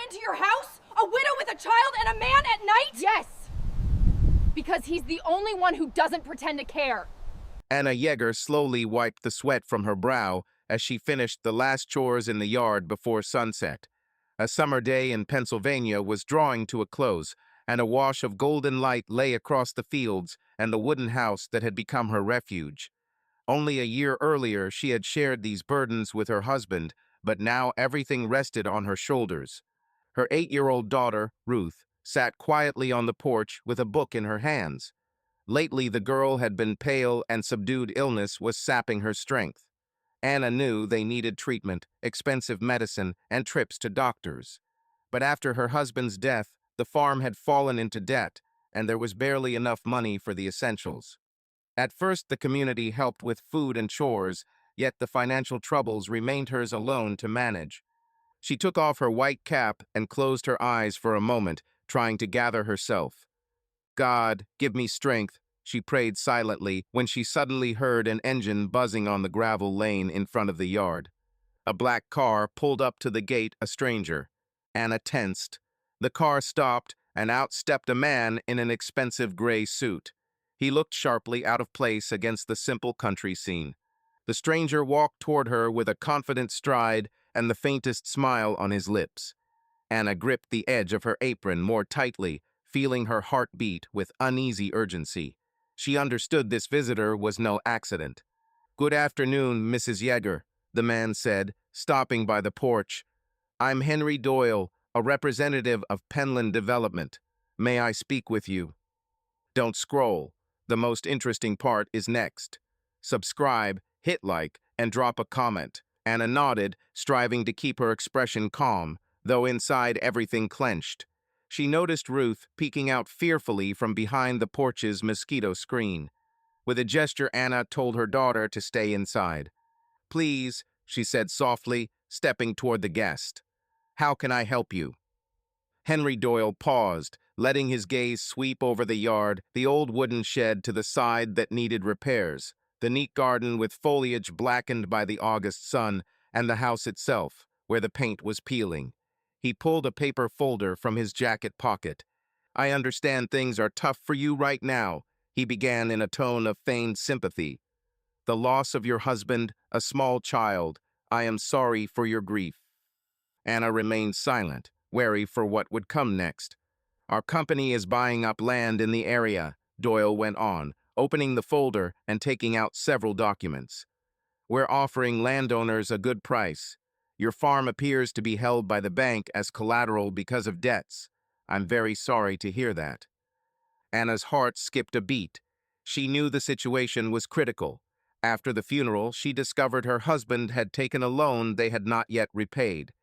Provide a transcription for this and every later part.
into your house? A widow with a child and a man at night? Yes! Because he's the only one who doesn't pretend to care. Anna Yeager slowly wiped the sweat from her brow as she finished the last chores in the yard before sunset. A summer day in Pennsylvania was drawing to a close, and a wash of golden light lay across the fields and the wooden house that had become her refuge. Only a year earlier she had shared these burdens with her husband, but now everything rested on her shoulders. Her 8-year-old daughter, Ruth, sat quietly on the porch with a book in her hands. Lately the girl had been pale and subdued illness was sapping her strength. Anna knew they needed treatment, expensive medicine, and trips to doctors. But after her husband's death, the farm had fallen into debt, and there was barely enough money for the essentials. At first the community helped with food and chores, yet the financial troubles remained hers alone to manage. She took off her white cap and closed her eyes for a moment, trying to gather herself. "God, give me strength," she prayed silently when she suddenly heard an engine buzzing on the gravel lane in front of the yard. A black car pulled up to the gate a stranger. Anna tensed. The car stopped, and out stepped a man in an expensive gray suit. He looked sharply out of place against the simple country scene. The stranger walked toward her with a confident stride and the faintest smile on his lips. Anna gripped the edge of her apron more tightly, feeling her heart beat with uneasy urgency. She understood this visitor was no accident. "Good afternoon, Mrs. Yeager," the man said, stopping by the porch. "I'm Henry Doyle, a representative of Penland Development. May I speak with you?" Don't scroll. The most interesting part is next. Subscribe, hit like, and drop a comment. Anna nodded, striving to keep her expression calm, though inside everything clenched. She noticed Ruth peeking out fearfully from behind the porch's mosquito screen. With a gesture, Anna told her daughter to stay inside. "Please," she said softly, stepping toward the guest. "How can I help you?" Henry Doyle paused, letting his gaze sweep over the yard, the old wooden shed to the side that needed repairs, the neat garden with foliage blackened by the August sun, and the house itself, where the paint was peeling. He pulled a paper folder from his jacket pocket. "I understand things are tough for you right now," he began in a tone of feigned sympathy. "The loss of your husband, a small child. I am sorry for your grief." Anna remained silent, wary for what would come next. "Our company is buying up land in the area," Doyle went on, opening the folder and taking out several documents. "We're offering landowners a good price. Your farm appears to be held by the bank as collateral because of debts. I'm very sorry to hear that." Anna's heart skipped a beat. She knew the situation was critical. After the funeral, she discovered her husband had taken a loan they had not yet repaid.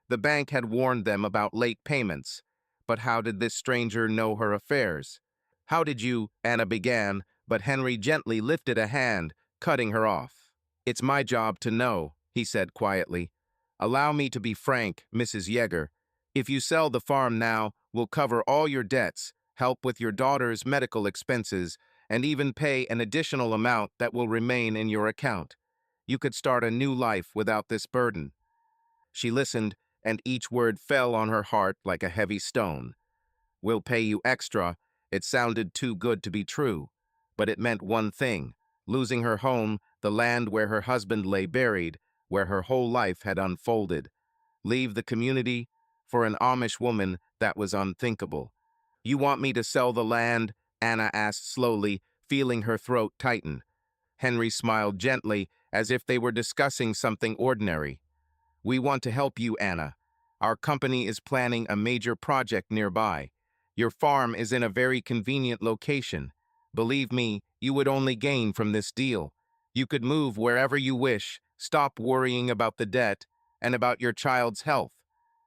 The bank had warned them about late payments. But how did this stranger know her affairs? "How did you?" Anna began, but Henry gently lifted a hand, cutting her off. "It's my job to know," he said quietly. "Allow me to be frank, Mrs. Yeager. If you sell the farm now, we'll cover all your debts, help with your daughter's medical expenses, and even pay an additional amount that will remain in your account. You could start a new life without this burden." She listened, and each word fell on her heart like a heavy stone. "We'll pay you extra." It sounded too good to be true, but it meant one thing: losing her home, the land where her husband lay buried, where her whole life had unfolded. Leave the community? For an Amish woman, that was unthinkable. "You want me to sell the land?" Anna asked slowly, feeling her throat tighten. Henry smiled gently, as if they were discussing something ordinary. "We want to help you, Anna. Our company is planning a major project nearby. Your farm is in a very convenient location. Believe me, you would only gain from this deal. You could move wherever you wish, stop worrying about the debt, and about your child's health.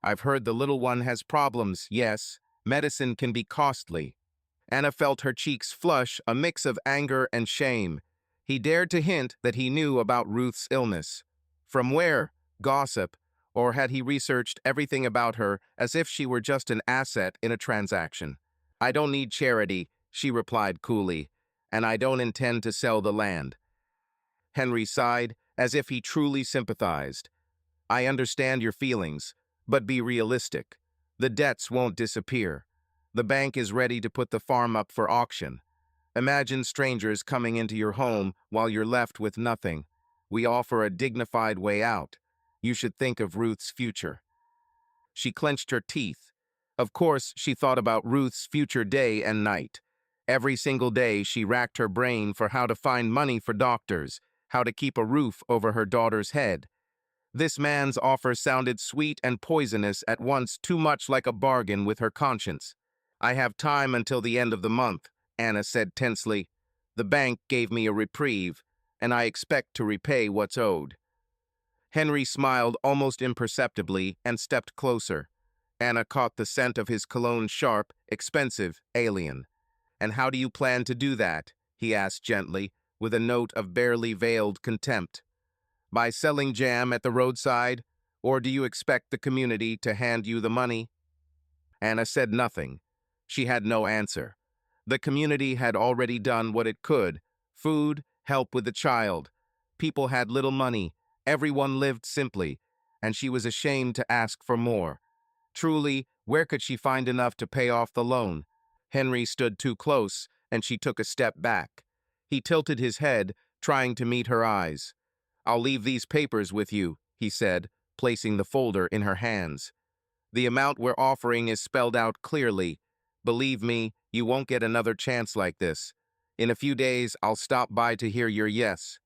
I've heard the little one has problems, yes. Medicine can be costly." Anna felt her cheeks flush, a mix of anger and shame. He dared to hint that he knew about Ruth's illness. From where? Gossip. Or had he researched everything about her as if she were just an asset in a transaction? "I don't need charity," she replied coolly, "and I don't intend to sell the land." Henry sighed, as if he truly sympathized. "I understand your feelings, but be realistic. The debts won't disappear. The bank is ready to put the farm up for auction. Imagine strangers coming into your home while you're left with nothing. We offer a dignified way out. You should think of Ruth's future. She clenched her teeth. Of course, she thought about Ruth's future day and night. Every single day, she racked her brain for how to find money for doctors, how to keep a roof over her daughter's head. This man's offer sounded sweet and poisonous at once, too much like a bargain with her conscience. I have time until the end of the month, Anna said tensely. The bank gave me a reprieve, and I expect to repay what's owed. Henry smiled almost imperceptibly and stepped closer. Anna caught the scent of his cologne, sharp, expensive, alien. And how do you plan to do that? He asked gently, with a note of barely veiled contempt. By selling jam at the roadside, or do you expect the community to hand you the money? Anna said nothing. She had no answer. The community had already done what it could. Food, help with the child. People had little money. Everyone lived simply, and she was ashamed to ask for more. Truly, where could she find enough to pay off the loan? Henry stood too close, and she took a step back. He tilted his head, trying to meet her eyes. I'll leave these papers with you, he said, placing the folder in her hands. The amount we're offering is spelled out clearly. Believe me, you won't get another chance like this. In a few days, I'll stop by to hear your yes.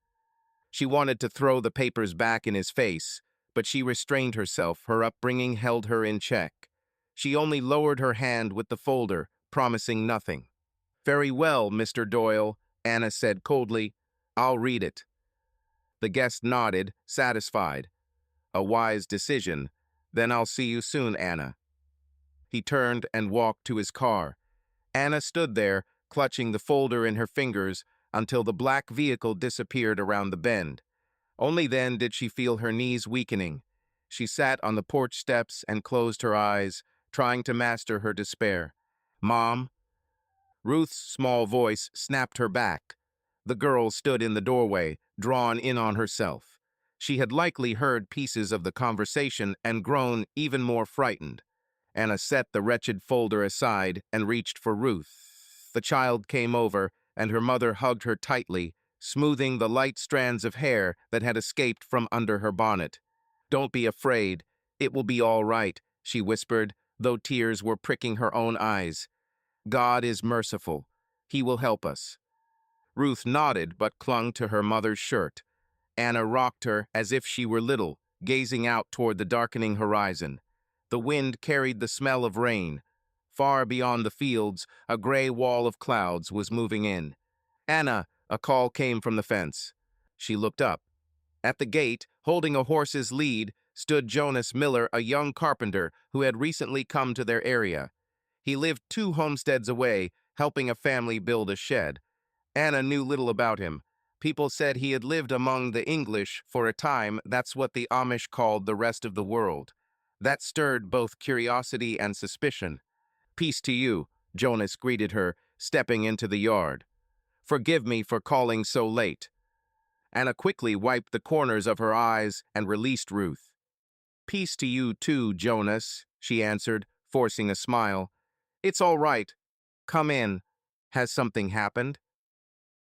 She wanted to throw the papers back in his face, but she restrained herself. Her upbringing held her in check. She only lowered her hand with the folder, promising nothing. Very well, Mr. Doyle, Anna said coldly. I'll read it. The guest nodded, satisfied. A wise decision. Then I'll see you soon, Anna. He turned and walked to his car. Anna stood there, clutching the folder in her fingers, until the black vehicle disappeared around the bend. Only then did she feel her knees weakening. She sat on the porch steps and closed her eyes, trying to master her despair. Mom? Ruth's small voice snapped her back. The girl stood in the doorway, drawn in on herself. She had likely heard pieces of the conversation and grown even more frightened. Anna set the wretched folder aside and reached for Ruth. The child came over, and her mother hugged her tightly, smoothing the light strands of hair that had escaped from under her bonnet. Don't be afraid. It will be all right, she whispered, though tears were pricking her own eyes. God is merciful. He will help us. Ruth nodded but clung to her mother's shirt. Anna rocked her as if she were little, gazing out toward the darkening horizon. The wind carried the smell of rain. Far beyond the fields, a gray wall of clouds was moving in. Anna, a call came from the fence. She looked up. At the gate, holding a horse's lead, stood Jonas Miller, a young carpenter who had recently come to their area. He lived 2 homesteads away, helping a family build a shed. Anna knew little about him. People said he had lived among the English for a time. That's what the Amish called the rest of the world. That stirred both curiosity and suspicion. Peace to you, Jonas greeted her, stepping into the yard. Forgive me for calling so late. Anna quickly wiped the corners of her eyes and released Ruth. Peace to you too, Jonas, she answered, forcing a smile. It's all right. Come in. Has something happened?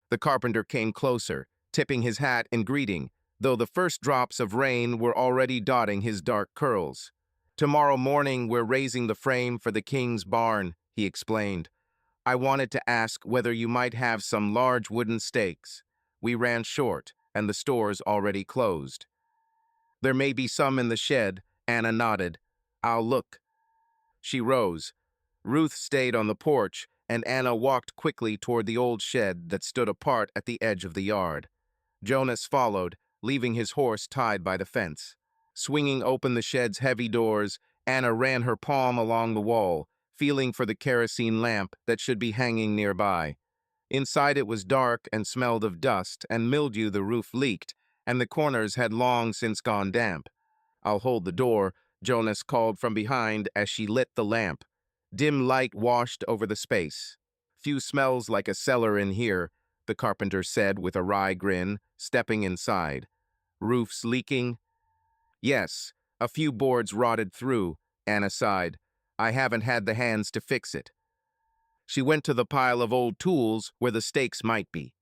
The carpenter came closer, tipping his hat in greeting, though the first drops of rain were already dotting his dark curls. Tomorrow morning we're raising the frame for the king's barn, he explained. I wanted to ask whether you might have some large wooden stakes. We ran short, and the store's already closed. There may be some in the shed, Anna nodded. I'll look. She rose. Ruth stayed on the porch, and Anna walked quickly toward the old shed that stood apart at the edge of the yard. Jonas followed, leaving his horse tied by the fence. Swinging open the shed's heavy doors, Anna ran her palm along the wall, feeling for the kerosene lamp that should be hanging nearby. Inside it was dark and smelled of dust and mildew. The roof leaked, and the corners had long since gone damp. I'll hold the door, Jonas called from behind as she lit the lamp. Dim light washed over the space. Few smells like a cellar in here, the carpenter said with a wry grin, stepping inside. Roofs leaking? Yes, a few boards rotted through, Anna sighed. I haven't had the hands to fix it. She went to the pile of old tools where the stakes might be.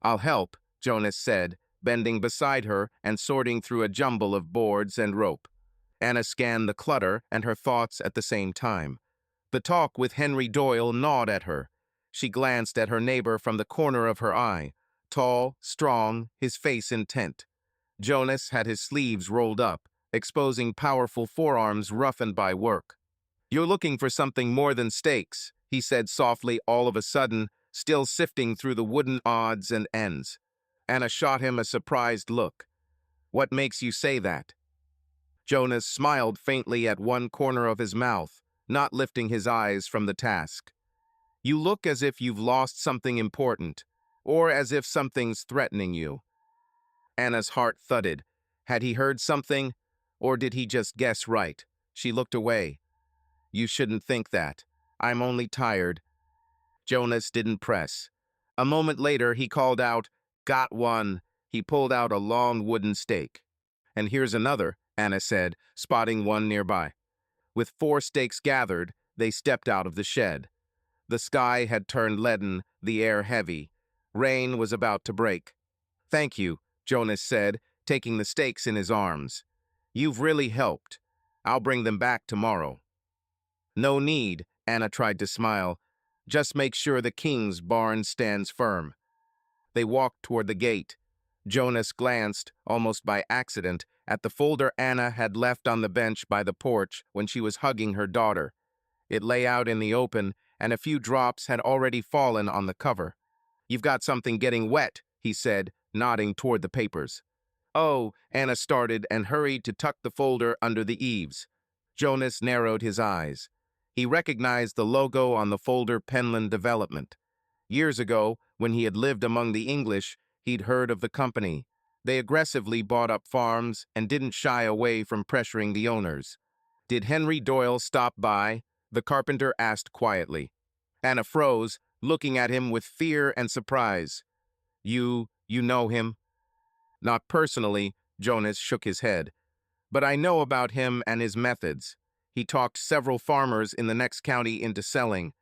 I'll help, Jonas said, bending beside her and sorting through a jumble of boards and rope. Anna scanned the clutter and her thoughts at the same time. The talk with Henry Doyle gnawed at her. She glanced at her neighbor from the corner of her eye. Tall, strong, his face intent. Jonas had his sleeves rolled up, exposing powerful forearms roughened by work. "You're looking for something more than stakes," he said softly all of a sudden, still sifting through the wooden odds and ends. Anna shot him a surprised look. "What makes you say that?" Jonas smiled faintly at one corner of his mouth, not lifting his eyes from the task. "You look as if you've lost something important, or as if something's threatening you." Anna's heart thudded. Had he heard something, or did he just guess right? She looked away. "You shouldn't think that. I'm only tired." Jonas didn't press. A moment later, he called out, "Got one." He pulled out a long wooden stake. "And here's another," Anna said, spotting one nearby. With 4 stakes gathered, they stepped out of the shed. The sky had turned leaden, the air heavy. Rain was about to break. "Thank you," Jonas said, taking the stakes in his arms. "You've really helped. I'll bring them back tomorrow." "No need," Anna tried to smile. "Just make sure the king's barn stands firm." They walked toward the gate. Jonas glanced, almost by accident, at the folder Anna had left on the bench by the porch when she was hugging her daughter. It lay out in the open, and a few drops had already fallen on the cover. "You've got something getting wet," he said, nodding toward the papers. "Oh," Anna started and hurried to tuck the folder under the eaves. Jonas narrowed his eyes. He recognized the logo on the folder, Penland Development. Years ago, when he had lived among the English, he'd heard of the company. They aggressively bought up farms and didn't shy away from pressuring the owners. "Did Henry Doyle stop by?" the carpenter asked quietly. Anna froze, looking at him with fear and surprise. You know him?" "Not personally," Jonas shook his head. "But I know about him and his methods. He talked several farmers in the next county into selling.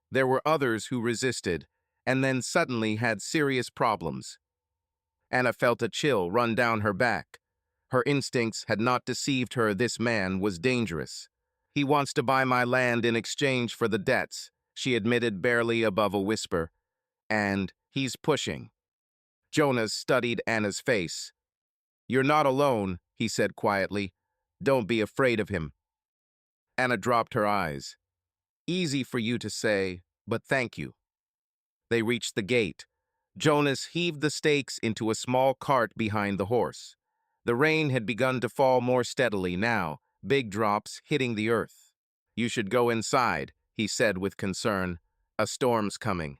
There were others who resisted, and then suddenly had serious problems." Anna felt a chill run down her back. Her instincts had not deceived her. This man was dangerous. "He wants to buy my land in exchange for the debts," she admitted barely above a whisper. "And he's pushing." Jonas studied Anna's face. "You're not alone," he said quietly. "Don't be afraid of him." Anna dropped her eyes. "Easy for you to say, but thank you." They reached the gate. Jonas heaved the stakes into a small cart behind the horse. The rain had begun to fall more steadily now, big drops hitting the earth. "You should go inside," he said with concern. "A storm's coming."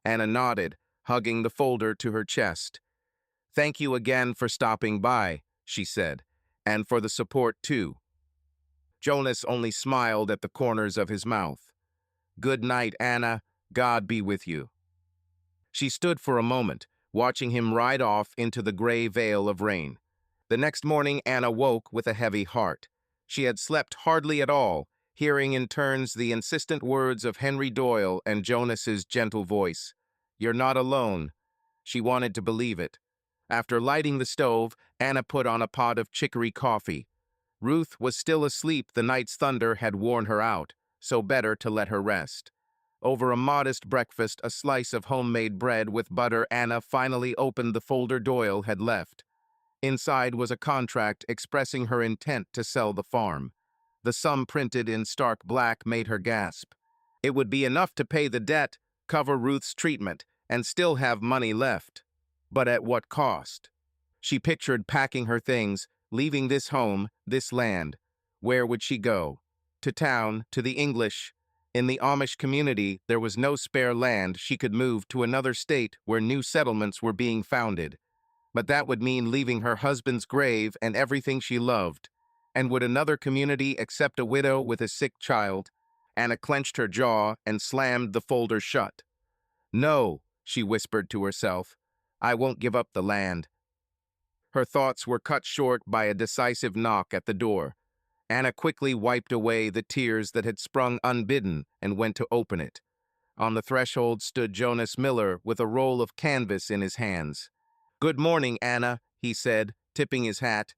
Anna nodded, hugging the folder to her chest. "Thank you again for stopping by," she said, "and for the support too." Jonas only smiled at the corners of his mouth. "Good night, Anna. God be with you." She stood for a moment, watching him ride off into the gray veil of rain. The next morning, Anna woke with a heavy heart. She had slept hardly at all, hearing in turns the insistent words of Henry Doyle and Jonas's gentle voice. "You're not alone." She wanted to believe it. After lighting the stove, Anna put on a pot of chicory coffee. Ruth was still asleep. The night's thunder had worn her out, so better to let her rest. Over a modest breakfast, a slice of homemade bread with butter, Anna finally opened the folder Doyle had left. Inside was a contract expressing her intent to sell the farm. The sum printed in stark black made her gasp. It would be enough to pay the debt, cover Ruth's treatment, and still have money left. But at what cost? She pictured packing her things, leaving this home, this land. Where would she go? To town, to the English. In the Amish community, there was no spare land. She could move to another state where new settlements were being founded. But that would mean leaving her husband's grave and everything she loved. And would another community accept a widow with a sick child? Anna clenched her jaw and slammed the folder shut. "No," she whispered to herself. "I won't give up the land." Her thoughts were cut short by a decisive knock at the door. Anna quickly wiped away the tears that had sprung unbidden and went to open it. On the threshold stood Jonas Miller with a roll of canvas in his hands. "Good morning, Anna," he said, tipping his hat.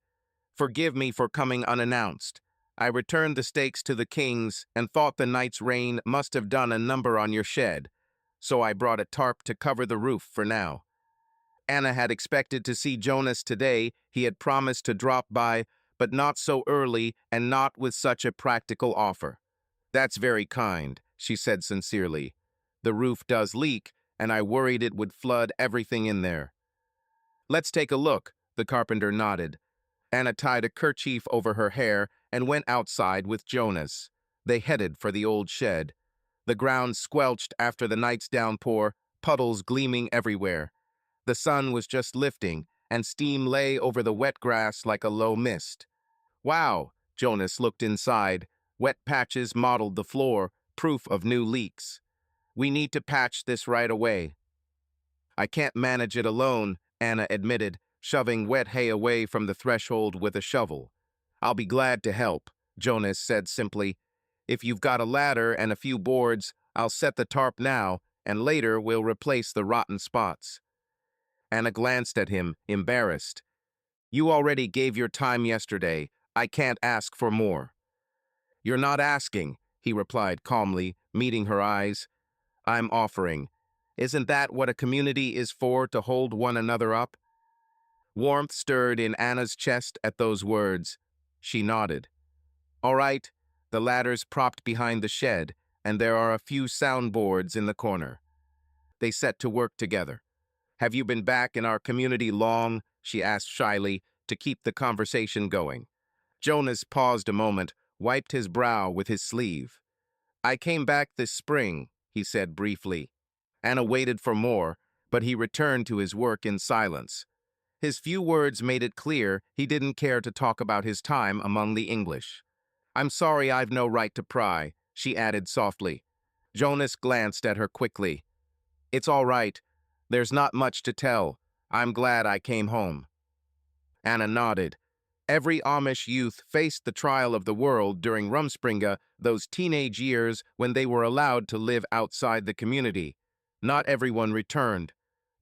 "Forgive me for coming unannounced. I returned the stakes to the kings and thought the night's rain must have done a number on your shed, so I brought a tarp to cover the roof for now." Anna had expected to see Jonas today. He had promised to drop by, but not so early and not with such a practical offer. "That's very kind," she said sincerely. "The roof does leak, and I worried it would flood everything in there." "Let's take a look," the carpenter nodded. Anna tied a kerchief over her hair and went outside with Jonas. They headed for the old shed. The ground squelched after the night's downpour, puddles gleaming everywhere. The sun was just lifting, and steam lay over the wet grass like a low mist. "Wow," Jonas looked inside. Wet patches mottled the floor, proof of new leaks. "We need to patch this right away." "I can't manage it alone," Anna admitted, shoving wet hay away from the threshold with a shovel. "I'll be glad to help," Jonas said simply. "If you've got a ladder and a few boards, I'll set the tarp now, and later we'll replace the rotten spots." Anna glanced at him, embarrassed. "You already gave your time yesterday. I can't ask for more." "You're not asking," he replied calmly, meeting her eyes. "I'm offering. Isn't that what a community is for, to hold one another up?" Warmth stirred in Anna's chest at those words. She nodded. "All right." The ladder's propped behind the shed, and there are a few soundboards in the corner. They set to work together. "Have you been back in our community long?" she asked shyly, to keep the conversation going. Jonas paused a moment, wiped his brow with his sleeve. "I came back this spring," he said briefly. Anna waited for more, but he returned to his work in silence. His few words made it clear he didn't care to talk about his time among the English. "I'm sorry I've no right to pry," she added softly. Jonas glanced at her quickly. "It's all right. There's not much to tell. I'm glad I came home." Anna nodded. Every Amish youth faced the trial of the world during Rumspringa, those teenage years when they were allowed to live outside the community. Not everyone returned.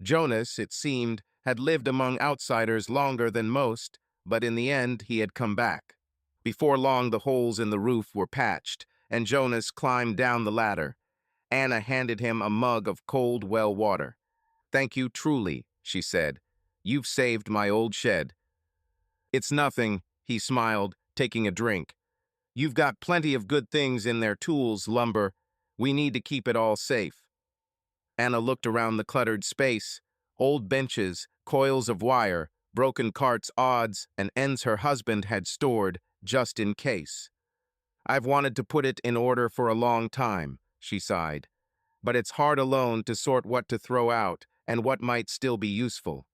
Jonas, it seemed, had lived among outsiders longer than most, but in the end he had come back. Before long the holes in the roof were patched, and Jonas climbed down the ladder. Anna handed him a mug of cold well water. "Thank you truly," she said. "You've saved my old shed." "It's nothing," he smiled, taking a drink. "You've got plenty of good things in there, tools, lumber. We need to keep it all safe." Anna looked around the cluttered space. Old benches, coils of wire, broken carts, odds, and ends her husband had stored, just in case. "I've wanted to put it in order for a long time," she sighed. "But it's hard alone to sort what to throw out and what might still be useful."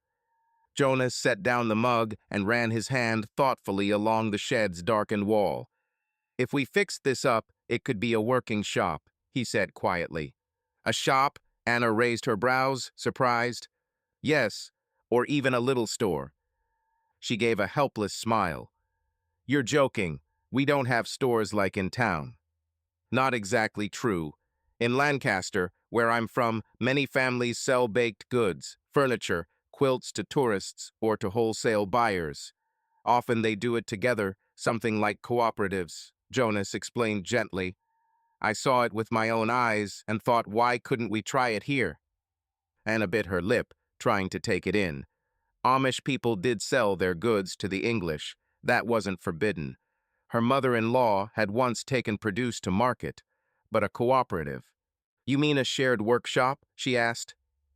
Jonas set down the mug and ran his hand thoughtfully along the shed's darkened wall. "If we fixed this up, it could be a working shop," he said quietly. "A shop?" Anna raised her brows, surprised. "Yes, or even a little store." She gave a helpless smile. "You're joking. We don't have stores like in town." "Not exactly true. In Lancaster, where I'm from, many families sell baked goods, furniture, quilts to tourists or to wholesale buyers. Often they do it together, something like cooperatives," Jonas explained gently. "I saw it with my own eyes and thought, why couldn't we try it here?" Anna bit her lip, trying to take it in. Amish people did sell their goods to the English. That wasn't forbidden. Her mother-in-law had once taken produce to market, but a cooperative. "You mean a shared workshop?" she asked.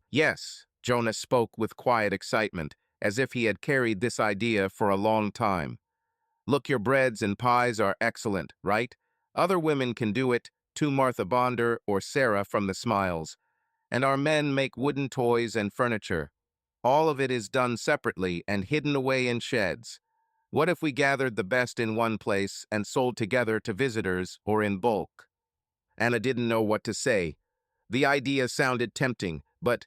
"Yes," Jonas spoke with quiet excitement, as if he had carried this idea for a long time. "Look, your breads and pies are excellent, right? Other women can do it, too, Martha Bonder or Sarah from the Smiles. And our men make wooden toys and furniture. All of it is done separately and hidden away in sheds. What if we gathered the best in one place and sold together to visitors or in bulk?" Anna didn't know what to say. The idea sounded tempting, but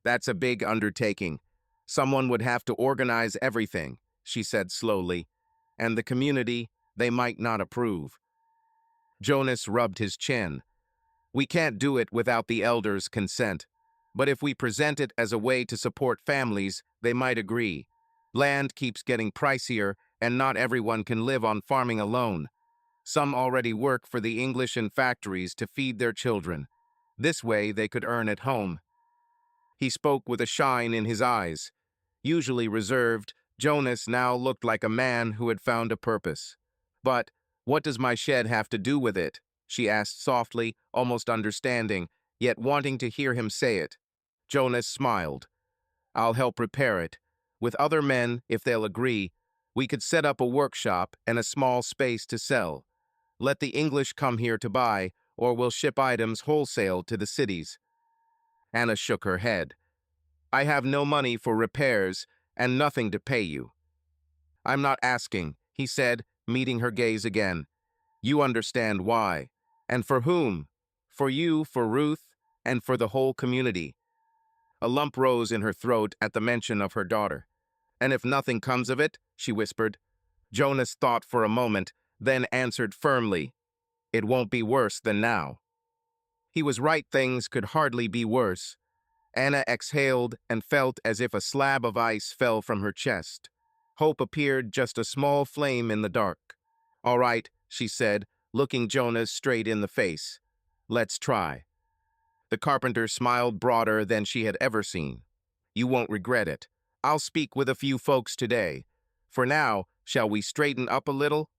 "that's a big undertaking. Someone would have to organize everything," she said slowly. "And the community, They might not approve. Jonas rubbed his chin. We can't do it without the elders' consent. But if we present it as a way to support families, they might agree. Land keeps getting pricier, and not everyone can live on farming alone. Some already work for the English in factories to feed their children. This way they could earn at home. He spoke with a shine in his eyes. Usually reserved, Jonas now looked like a man who had found a purpose. But what does my shed have to do with it? She asked softly, almost understanding, yet wanting to hear him say it. Jonas smiled. I'll help repair it. With other men, if they'll agree, we could set up a workshop and a small space to sell. Let the English come here to buy, or we'll ship items wholesale to the cities. Anna shook her head. I have no money for repairs and nothing to pay you. I'm not asking, he said, meeting her gaze again. You understand why. And for whom? For you, for Ruth, and for the whole community. A lump rose in her throat at the mention of her daughter. And if nothing comes of it, she whispered. Jonas thought for a moment, then answered firmly, it won't be worse than now. He was right, things could hardly be worse. Anna exhaled and felt as if a slab of ice fell from her chest. Hope appeared just a small flame in the dark. All right, she said, looking Jonas straight in the face. Let's try. The carpenter smiled broader than she had ever seen. You won't regret it. I'll speak with a few folks today. For now, shall we straighten up a little?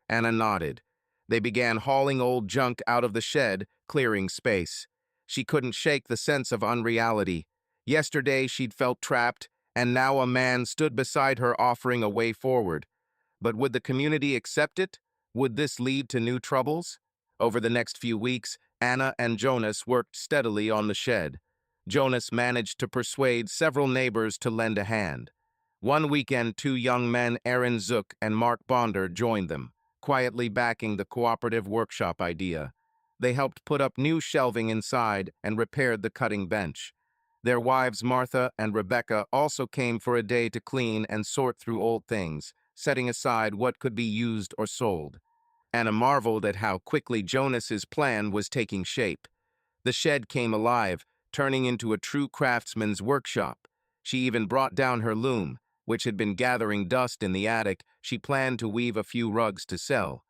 Anna nodded. They began hauling old junk out of the shed, clearing space. She couldn't shake the sense of unreality. Yesterday she'd felt trapped, and now a man stood beside her offering a way forward. But would the community accept it? Would this lead to new troubles? Over the next few weeks, Anna and Jonas worked steadily on the shed. Jonas managed to persuade several neighbors to lend a hand. One weekend, two young men, Aaron Zook and Mark Bonder, joined them, quietly backing the cooperative workshop idea. They helped put up new shelving inside and repaired the cutting bench. Their wives, Martha and Rebecca, also came for a day to clean and sort through old things, setting aside what could be used or sold. Anna marveled at how quickly Jonas's plan was taking shape. The shed came alive, turning into a true craftsman's workshop. She even brought down her loom, which had been gathering dust in the attic. She planned to weave a few rugs to sell.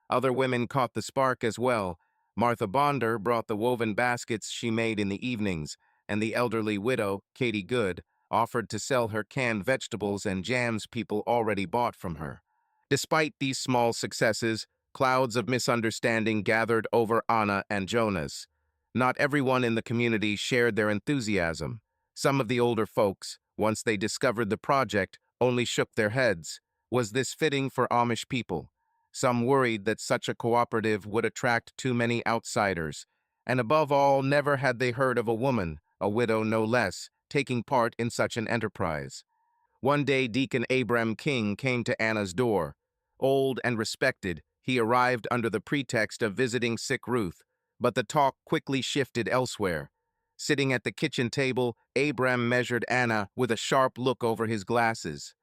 Other women caught the spark as well. Martha Bonder brought the woven baskets she made in the evenings, and the elderly widow, Katie Good, offered to sell her canned vegetables and jams people already bought from her. Despite these small successes, clouds of misunderstanding gathered over Anna and Jonas. Not everyone in the community shared their enthusiasm. Some of the older folks, once they discovered the project, only shook their heads. Was this fitting for Amish people? Some worried that such a cooperative would attract too many outsiders. And above all, never had they heard of a woman, a widow no less, taking part in such an enterprise. One day, Deacon Abram King came to Anna's door. Old and respected, he arrived under the pretext of visiting sick Ruth, but the talk quickly shifted elsewhere. Sitting at the kitchen table, Abram measured Anna with a sharp look over his glasses.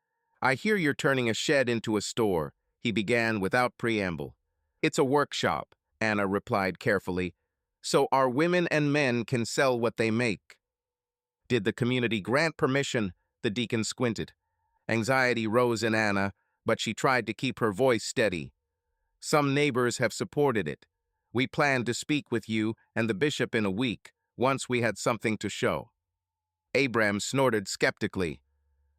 I hear you're turning a shed into a store, he began without preamble. It's a workshop, Anna replied carefully, so our women and men can sell what they make. Did the community grant permission? The deacon squinted. Anxiety rose in Anna, but she tried to keep her voice steady. Some neighbors have supported it. We planned to speak with you and the bishop in a week, once we had something to show. Abram snorted skeptically.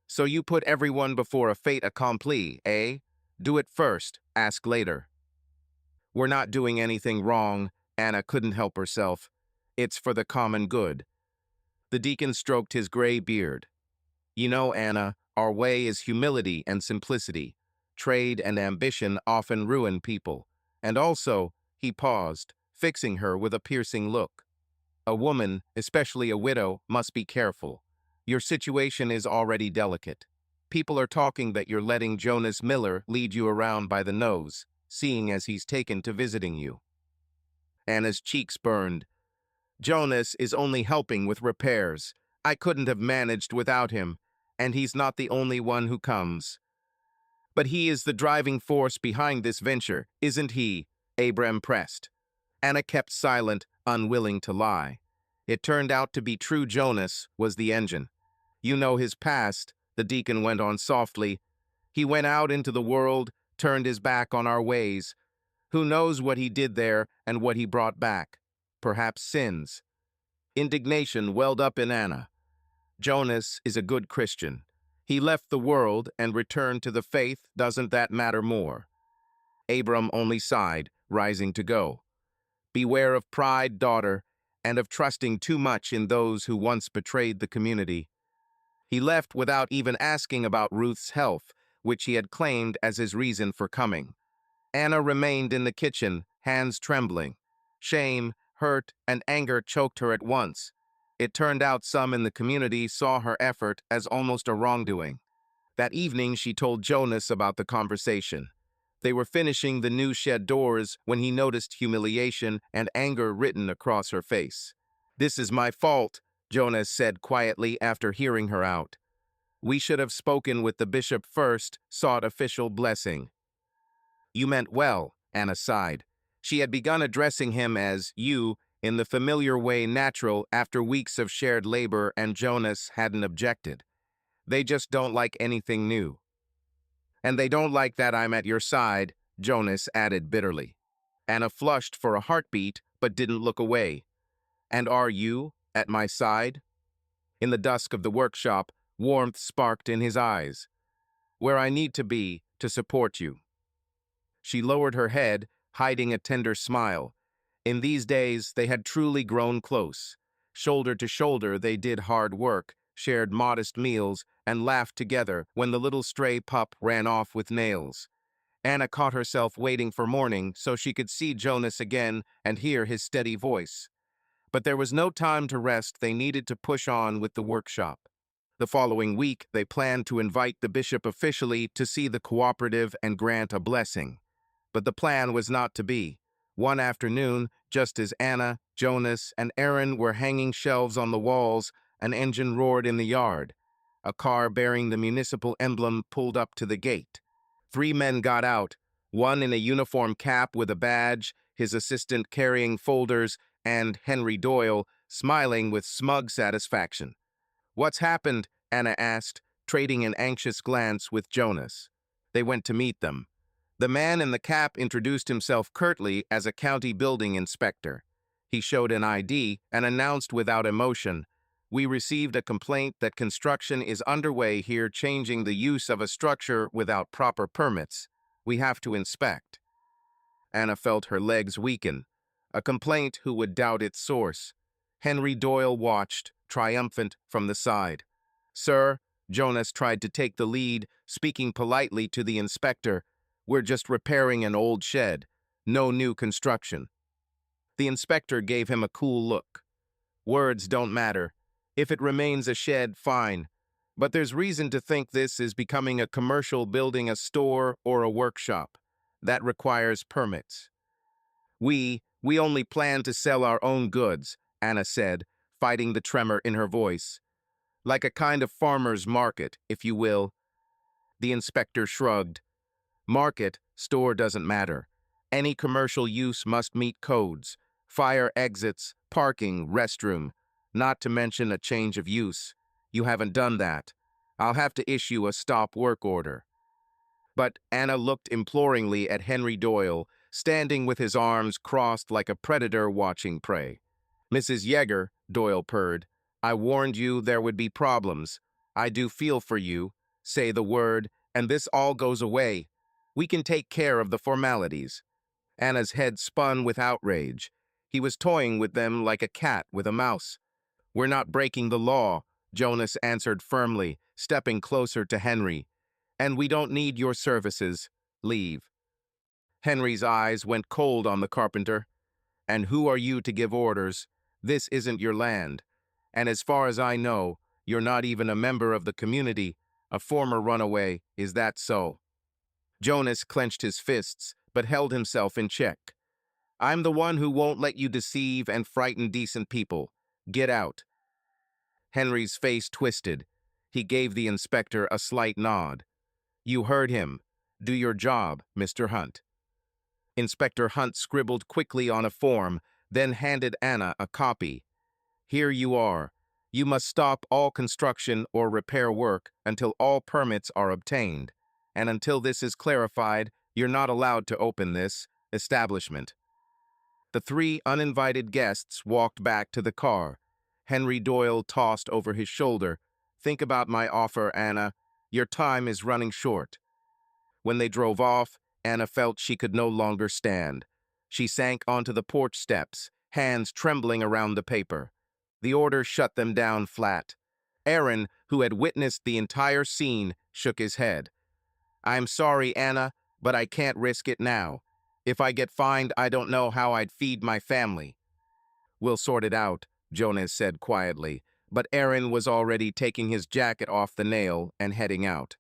So you put everyone before a fait accompli, eh? Do it first, ask later. We're not doing anything wrong, Anna couldn't help herself. It's for the common good. The deacon stroked his gray beard. You know, Anna, our way is humility and simplicity. Trade and ambition often ruin people. And also, he paused, fixing her with a piercing look. A woman, especially a widow, must be careful. Your situation is already delicate. People are talking that you're letting Jonas Miller lead you around by the nose, seeing as he's taken to visiting you. Anna's cheeks burned. Jonas is only helping with repairs. I couldn't have managed without him, and he's not the only one who comes. But he is the driving force behind this venture, isn't he? Abram pressed. Anna kept silent, unwilling to lie. It turned out to be true. Jonas was the engine. You know his past, the deacon went on softly. He went out into the world, turned his back on our ways. Who knows what he did there and what he brought back? Perhaps sins. Indignation welled up in Anna. Jonas is a good Christian. He left the world and returned to the faith. Doesn't that matter more? Abram only sighed, rising to go. Beware of pride, daughter, and of trusting too much in those who once betrayed the community. He left without even asking about Ruth's health, which he had claimed as his reason for coming. Anna remained in the kitchen, hands trembling. Shame, hurt, and anger choked her at once. It turned out some in the community saw her effort as almost a wrongdoing. That evening she told Jonas about the conversation. They were finishing the new shed doors when he noticed humiliation and anger written across her face. "This is my fault," Jonas said quietly after hearing her out. "We should have spoken with the bishop first, sought official blessing." "You meant well," Anna sighed. She had begun addressing him as you, in the familiar way natural after weeks of shared labor, and Jonas hadn't objected. "They just don't like anything new." "And they don't like that I'm at your side," Jonas added bitterly. Anna flushed for a heartbeat, but didn't look away. "And are you at my side?" In the dusk of the workshop, warmth sparked in his eyes. "Where I need to be to support you." She lowered her head, hiding a tender smile. In these days, they had truly grown close. Shoulder to shoulder, they did hard work, shared modest meals, and laughed together when the little stray pup ran off with nails. Anna caught herself waiting for morning so she could see Jonas again and hear his steady voice. But there was no time to rest. They needed to push on with the workshop. The following week, they planned to invite the bishop officially to see the cooperative and grant a blessing. But the plan was not to be. One afternoon, just as Anna, Jonas, and Aaron were hanging shelves on the walls, an engine roared in the yard. A car bearing the municipal emblem pulled up to the gate. 3 men got out, one in a uniform cap with a badge, his assistant carrying folders, and Henry Doyle, smiling with smug satisfaction. "What's happened?" Anna asked, trading an anxious glance with Jonas. They went to meet them. The man in the cap introduced himself curtly as a county building inspector. He showed an ID and announced without emotion, "We received a complaint that construction is underway here, changing the use of a structure without proper permits. We have to inspect." Anna felt her legs weaken. A complaint, who would doubt its source? Henry Doyle watched, triumphant, from the side. "Sir," Jonas tried to take the lead, speaking politely to the inspector, "we're just repairing an old shed. No new construction." The inspector gave him a cool look. "Words don't matter. If it remains a shed, fine. But there's reason to think this is becoming a commercial building, a store or a workshop. That requires permits." We only plan to sell our own goods," Anna said, fighting the tremor in her voice. "Like a kind of farmer's market, if you will." The inspector shrugged. "Market, store doesn't matter. Any commercial use must meet codes. Fire exits, parking, restroom. Not to mention a change of use. You haven't done that. I'll have to issue a stop work order." But Anna looked imploringly at Henry Doyle, standing with his arms crossed like a predator watching prey. "Mrs. Yeager," Doyle purred, "I warned you there would be problems. I do feel for you. Say the word, and this all goes away. We can take care of the formalities." Anna's head spun with outrage. He was toying with them like a cat with a mouse. "We're not breaking the law," Jonas answered firmly, stepping closer to Henry. "And we don't need your services. Leave." Henry's eyes went cold on the carpenter. "And who are you to give orders? This isn't your land. And as far as I know, you're not even a member of the community, a former runaway. Is that so?" Jonas clenched his fists, but held himself in check. "I'm the one who won't let you deceive and frighten decent people. Get out." Henry's face twisted. He gave the inspector a slight nod. "You heard him. Do your job, Mr. Hunt. Inspector Hunt scribbled quickly on a form, then handed Anna a copy. Here you are. You must stop all construction or repair work until all permits are obtained. And until this is clarified, you're not allowed to open this establishment. The three uninvited guests walked back to the car. Henry Doyle tossed over his shoulder. Think about my offer, Anna. Your time is running short. When they drove off, Anna felt she could no longer stand. She sank onto the porch steps, hands trembling around the paper. The order shut them down flat. Aaron, who had witnessed the entire scene, shook his head. I'm sorry, Anna, but I can't risk it now. If I get fined, I don't know how I'd feed my family. We'll sort it out, Jonas said quietly, but Aaron was already taking his jacket off the nail and heading out.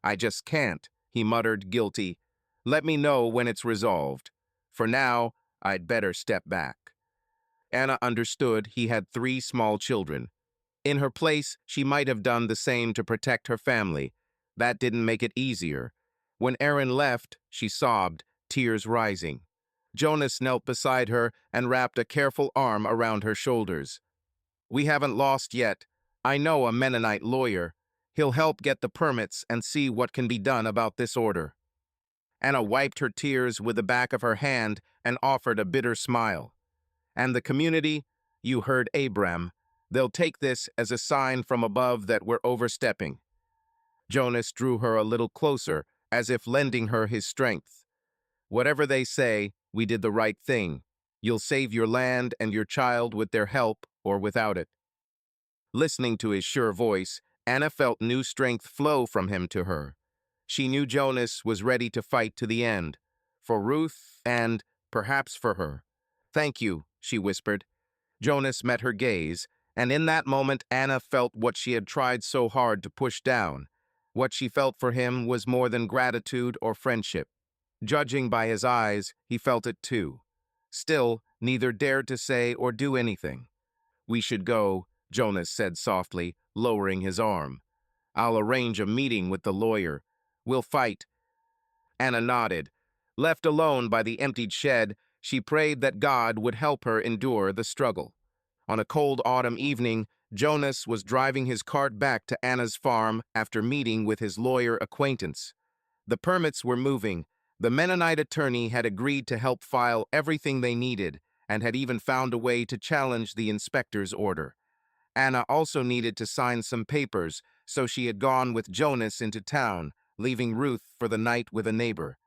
I just can't, he muttered, guilty. Let me know when it's resolved. For now, I'd better step back. Anna understood he had 3 small children. In her place, she might have done the same to protect her family. That didn't make it easier. When Aaron left, she sobbed, tears rising. Jonas knelt beside her and wrapped a careful arm around her shoulders. We haven't lost yet. I know a Mennonite lawyer. He'll help get the permits and see what can be done about this order. Anna wiped her tears with the back of her hand and offered a bitter smile. And the community? You heard Abram. They'll take this as a sign from above that we're overstepping. Jonas drew her a little closer, as if lending her his strength. Whatever they say, we did the right thing. You'll save your land and your child with their help or without it. Listening to his sure voice, Anna felt new strength flow from him to her. She knew Jonas was ready to fight to the end, for Ruth and, perhaps, for her. Thank you, she whispered. Jonas met her gaze, and in that moment Anna felt what she had tried so hard to push down. What she felt for him was more than gratitude or friendship. Judging by his eyes, he felt it too. Still, neither dared to say or do anything. We should go, Jonas said softly, lowering his arm. I'll arrange a meeting with the lawyer. We'll fight. Anna nodded. Left alone by the emptied shed, she prayed that God would help her endure the struggle. On a cold autumn evening, Jonas was driving his cart back to Anna's farm after meeting with his lawyer acquaintance. The permits were moving. The Mennonite attorney had agreed to help file everything they needed and had even found a way to challenge the inspector's order. Anna also needed to sign some papers, so she had gone with Jonas into town, leaving Ruth for the night with a neighbor.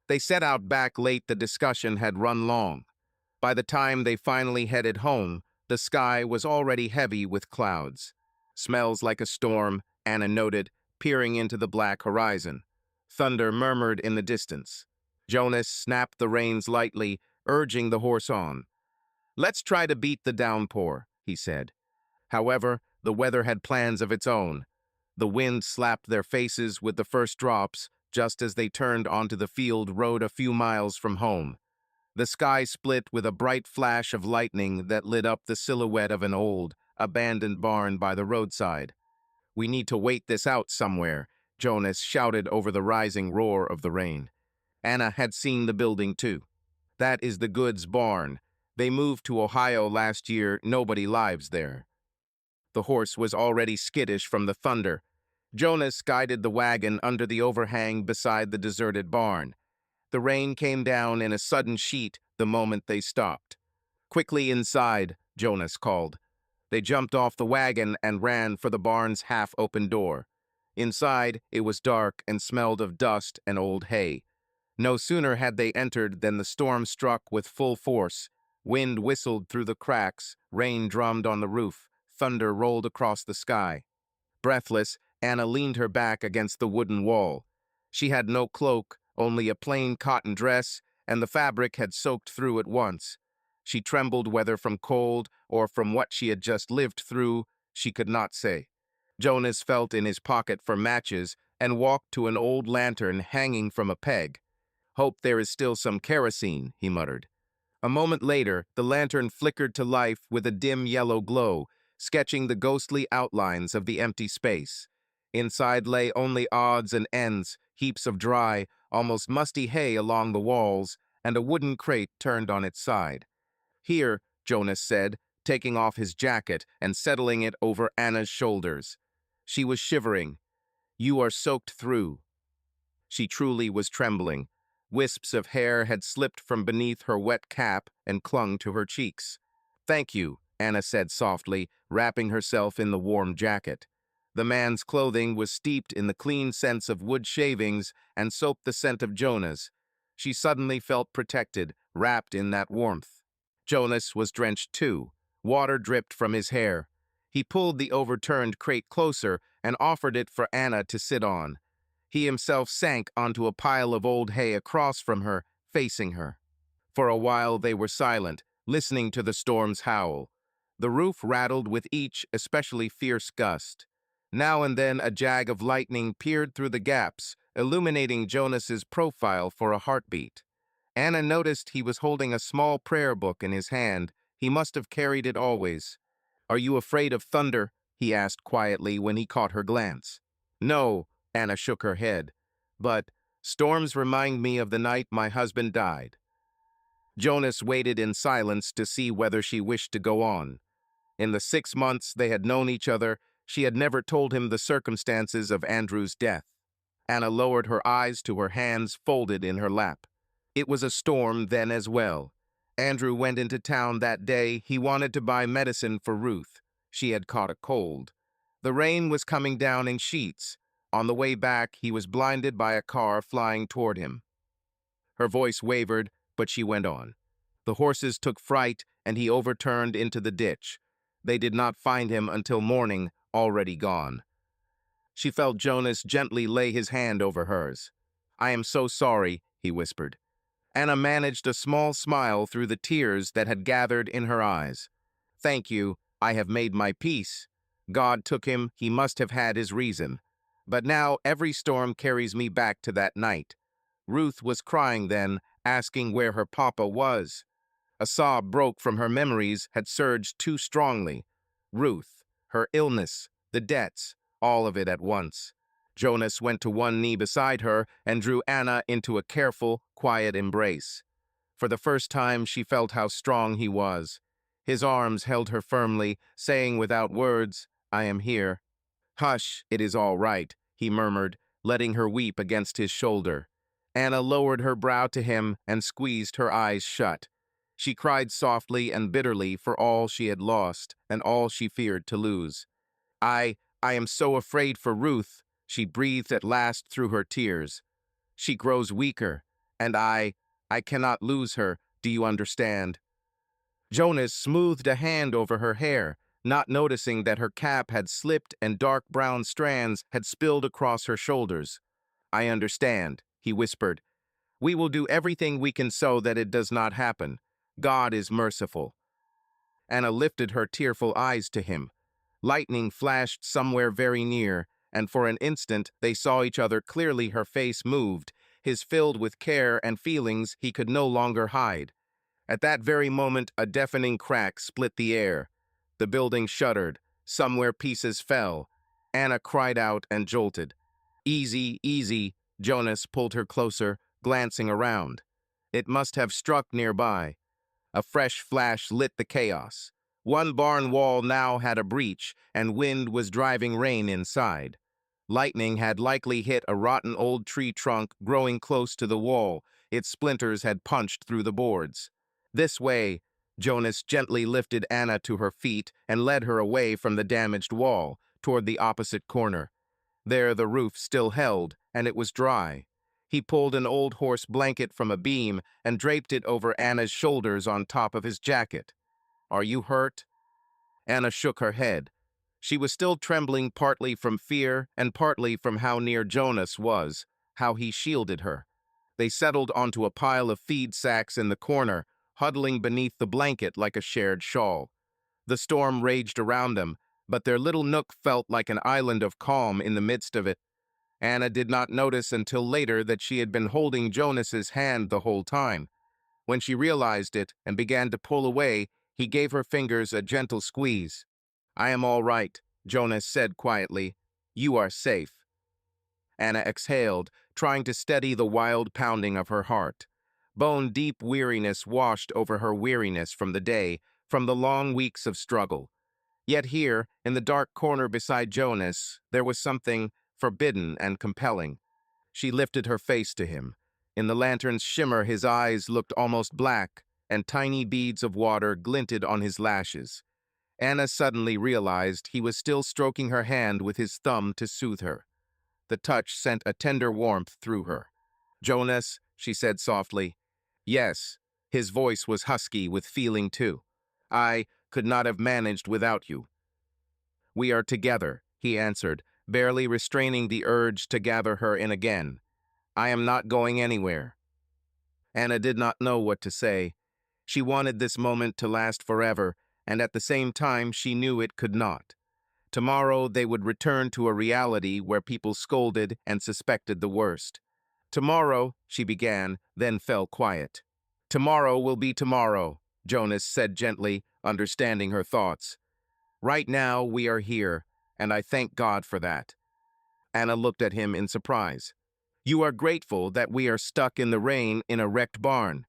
They set out back late. The discussion had run long. By the time they finally headed home, the sky was already heavy with clouds. Smells like a storm, Anna noted, peering into the black horizon. Thunder murmured in the distance. Jonas snapped the reins lightly, urging the horse on. Let's try to beat the downpour, he said. However, the weather had plans of its own. The wind slapped their faces with the first drops, just as they turned onto the field road a few miles from home. The sky split with a bright flash of lightning that lit up the silhouette of an old, abandoned barn by the roadside. We need to wait this out somewhere, Jonas shouted over the rising roar of the rain. Anna had seen the building too. That is the Goods barn. They moved to Ohio last year. Nobody lives there. The horse was already skittish from the thunder. Jonas guided the wagon under the overhang beside the deserted barn. The rain came down in a sudden sheet the moment they stopped. Quickly inside, Jonas called. They jumped off the wagon and ran for the barn's half-open door. Inside, it was dark and smelled of dust and old hay. No sooner had they entered than the storm struck with full force. Wind whistled through the cracks, rain drummed on the roof, thunder rolled across the sky. Breathless, Anna leaned her back against the wooden wall. She had no cloak, only a plain cotton dress, and the fabric had soaked through at once. She trembled whether from cold or from what she had just lived through, she could not say. Jonas felt in his pocket for matches and walked to an old lantern hanging from a peg. Hope there is still some kerosene, he muttered. A moment later, the lantern flickered to life with a dim yellow glow, sketching the ghostly outlines of the empty space. Inside lay only odds and ends, heaps of dry, almost musty hay along the walls, and a wooden crate turned on its side. "Here," Jonas said, taking off his jacket and settling it over Anna's shoulders. She was shivering. "You are soaked through." She truly was trembling. Wisps of hair had slipped from beneath her wet cap and clung to her cheeks. "Thank you," Anna said softly, wrapping herself in the warm jacket. The man's clothing was steeped in the clean scents of wood shavings and soaked the scent of Jonas. She suddenly felt protected, wrapped in that warmth. Jonas was drenched too. Water dripped from his hair. He pulled the overturned crate closer and offered it for Anna to sit on. He himself sank onto a pile of old hay across from her, facing her. For a while they were silent, listening to the storm's howl. The roof rattled with each especially fierce gust. Now and then a jag of lightning peered through the gaps, illuminating Jonas's profile for a heartbeat. Anna noticed he was holding a small prayer book in his hand. He must have carried it always. "Are you afraid of thunder?" he asked quietly when he caught her glance. "No," Anna shook her head. "But storms remind me of the night my husband died." Jonas waited in silence to see whether she wished to go on. In the 6 months they had known each other, she had never told him the circumstances of Andrew's death. Anna lowered her eyes to her hands folded in her lap. It was a storm then as well. Andrew went into town that day. He wanted to buy medicine for Ruth. She had caught a cold. The rain was coming down in sheets. On the way back, he was blinded by a car flying toward him. Her voice wavered, but she went on. The horses took fright, and he overturned into the ditch. They did not find him until morning, already gone. She felt Jonas gently lay his hand over hers. "I am so sorry," he whispered. Anna managed a small smile through the tears that had gathered in her eyes. "Thank you. I have made my peace. God took him. He must have had his reason. But now every storm carries me back to that night. Ruth was crying then, asking where her papa was. A sob broke from her memories, had surged too strongly. Ruth, her illness, the debts, all of it at once. Jonas went to one knee beside her and drew Anna into a careful, quiet embrace. For the first time she felt how strong he was. His arms held her firmly, saying without words, "I am here." "Hush, it is all right," he murmured, letting her weep against his shoulder. Anna lowered her brow to him and squeezed her eyes shut. She cried softly and bitterly for all she had lost and all she feared to lose. I am so afraid for Ruth," she breathed at last through her tears. "She grows weaker, and I cannot lose her, do you understand?" Jonas smoothed a hand over her hair, not noticing that her cap had slipped and dark brown strands had spilled across her shoulders. "I understand," he whispered. "We will do everything we can so that it does not happen. God is merciful." Anna lifted her tearful eyes to him. Lightning flashed somewhere very near, and for an instant they saw each other clearly. Her face moved, his filled with care and feelings he could no longer hide. At that very moment, a deafening crack split the air. The building shuddered. Somewhere pieces fell. Anna cried out and jolted. "Easy, easy," Jonas pulled her closer, glancing around. It must have struck nearby. A fresh flash lit the chaos. One barn wall now had a breach, and wind was driving rain inside. Lightning had likely hit a rotten old tree trunk growing close to the wall. Its splinters had punched through the boards. "This way." Jonas gently lifted Anna to her feet and led her away from the damaged wall, toward the opposite corner. There the roof still held, and it was dry. He pulled an old horse blanket from a beam and draped it over Anna's shoulders on top of his jacket. "Are you hurt?" Anna shook her head. She was still trembling, partly from fear and partly from how near Jonas was, how he shielded her. They settled onto a pile of feed sacks in the corner, huddling beneath the blanket like a shared shawl. The storm raged around them, but their little nook felt like an island of calm in the midst of it. Anna did not notice until later that she had been holding Jonas's hand the whole time. When she realized it and began to pull away, he gave her fingers a gentle squeeze. "I am all right," Jonas said quietly. "You are safe." Anna exhaled, trying to steady the wild pounding of her heart. Bone-deep weariness washed over her weariness from the day, from the long weeks of struggle. Yet here, in the dark corner beside Jonas, there was something forbidden and compelling. She lifted her face to him. In the lantern's shimmer, his eyes looked almost black, and tiny beads of water glinted on his lashes. Anna suddenly realized he was still stroking her hand with his thumb to soothe her. The touch sent a tender warmth through her. "Jonas," she said softly. "Yes." His voice was husky with feeling too. "I could not have managed without you." "We are together," he answered, barely restraining the urge to gather her in again. "I am not going anywhere." Anna did not know what to say. She wanted this moment to last forever, and at the same time she knew it could not. Tomorrow they would return to a reality where people scolded and suspected the worst. "Tomorrow," she began, then fell quiet. "Tomorrow will be tomorrow," Jonas said gently, understanding her thoughts. "Right now we are here, and I thank God for that." Anna looked at him in surprise. "You are grateful that we are stuck in the rain in a wrecked barn."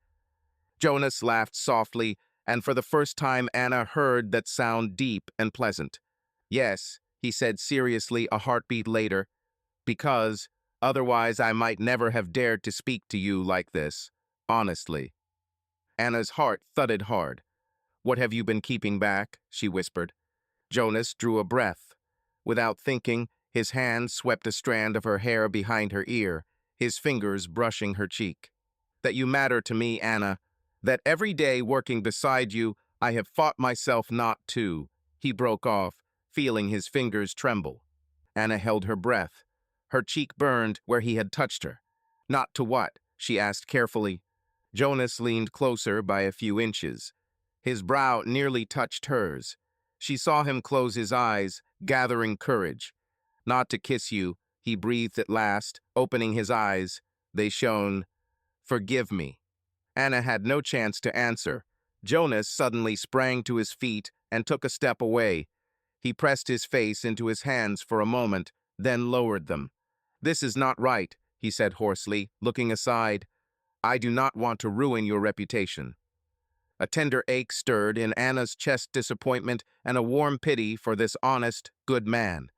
Jonas laughed softly, and for the first time Anna heard that sound deep and pleasant. "Yes," he said seriously a heartbeat later, "because otherwise I might never have dared to speak to you like this, honestly." Anna's heart thudded hard. "What have you been keeping back?" she whispered. Jonas drew a breath. Without thinking, his hand swept a strand of her hair behind her ear, his fingers brushing her cheek. "That you matter to me, Anna. That every day working beside you, I have fought myself not to." He broke off, feeling his fingers tremble. Anna held her breath. Her cheek burned where he had touched her. "Not to what?" she asked carefully. Jonas leaned closer by a few inches. His brow nearly touched hers. She saw him close his eyes, gathering courage. "Not to kiss you," he breathed at last, opening his eyes. They shone. "Forgive me." Anna had no chance to answer. Jonas suddenly sprang to his feet and took a step away. He pressed his face into his hands for a moment, then lowered them. "This is not right," he said hoarsely, looking aside. "I do not want to ruin your reputation." A tender ache stirred in Anna's chest, disappointment and a warm pity for this honest, good man.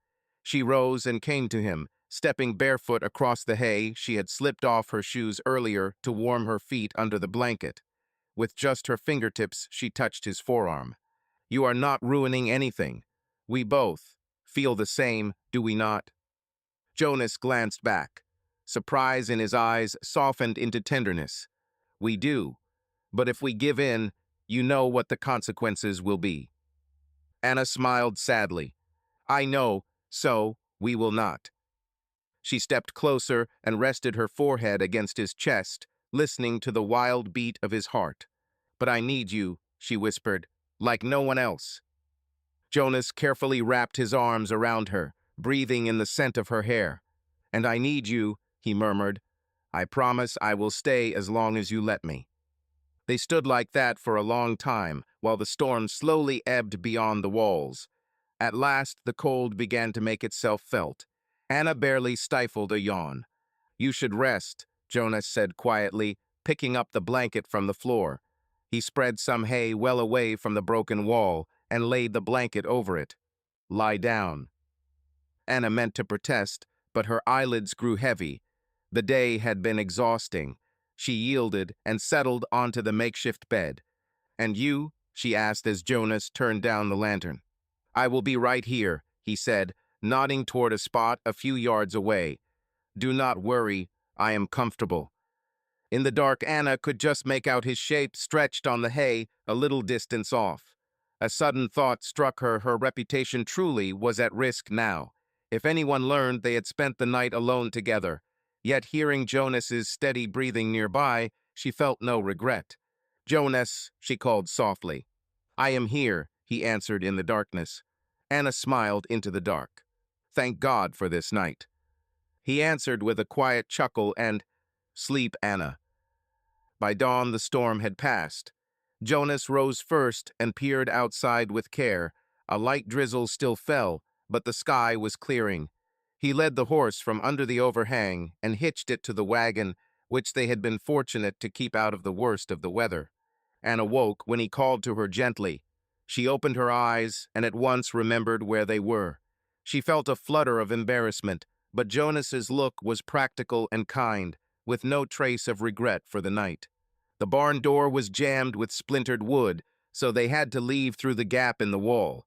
She rose and came to him, stepping barefoot across the hay. She had slipped off her shoes earlier to warm her feet under the blanket. With just her fingertips, she touched his forearm. "You are not ruining anything. We both feel the same, do we not?" Jonas glanced back. Surprise in his eyes softened into tenderness. "We do. But if we give in, you know what the consequences will be." Anna smiled sadly. "I know, so we will not." She stepped closer and rested her forehead against his chest, listening to the wild beat of his heart. "But I need you," she whispered, "like no one else." Jonas carefully wrapped his arms around her, breathing in the scent of her hair. "And I need you," he murmured. "I promise I will stay as long as you let me." They stood like that for a long time, while the storm slowly ebbed beyond the walls. At last, the cold began to make itself felt. Anna barely stifled a yawn. "You should rest," Jonas said quietly, picking up the blanket from the floor. He spread some hay well away from the broken wall and laid the blanket over it. "Lie down." Anna meant to protest, but her eyelids grew heavy. The day had been exhausting. She yielded and settled onto the makeshift bed. "And you?" she asked as Jonas turned down the lantern. "I will be right here," he said, nodding toward a spot a few yards away. "Do not worry, I am comfortable." In the dark, Anna could just make out his shape stretched on the hay a little distance off. A sudden thought struck her. Her reputation truly was at risk now. If anyone learned they had spent the night alone together. Yet hearing Jonas's steady breathing nearby, she felt no regret. "Jonas," she called softly. "I am here," he answered in the darkness. Anna smiled into the dark. "Thank God for this night." He answered with a quiet chuckle and, "Sleep, Anna." By dawn, the storm had passed. Jonas rose first and peered outside with care. A light drizzle still fell, but the sky was clearing. He led the horse from under the overhang and hitched it to the wagon, which they had been fortunate to keep out of the worst of the weather. Anna woke when he called to her gently. She opened her eyes and at once remembered where they were. She felt a flutter of embarrassment, but Jonas's look was practical and kind, with no trace of regret for the night. The barn door was jammed with splintered wood, so they had to leave through the gap in the wall.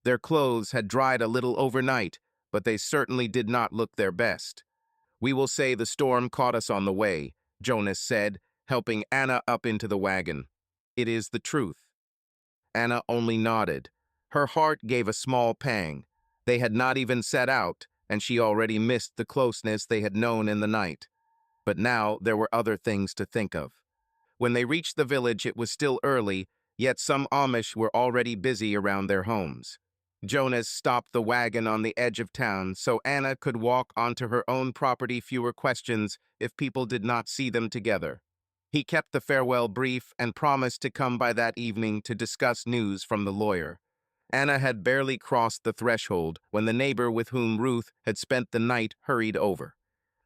Their clothes had dried a little overnight, but they certainly did not look their best. "We will say the storm caught us on the way," Jonas said, helping Anna up into the wagon. "It is the truth." Anna only nodded. Her heart gave a small pang. They had not even set out, and she already missed the closeness they had known in the night. But now there were other things to think of. When they reached the village, it was still early, yet some Amish were already busy around their homes. Jonas stopped the wagon on the edge of town so Anna could walk onto her own property, fewer questions if people did not see them together. He kept the farewell brief and promised to come by that evening to discuss news from the lawyer. Anna had barely crossed the threshold when the neighbor with whom Ruth had spent the night hurried over.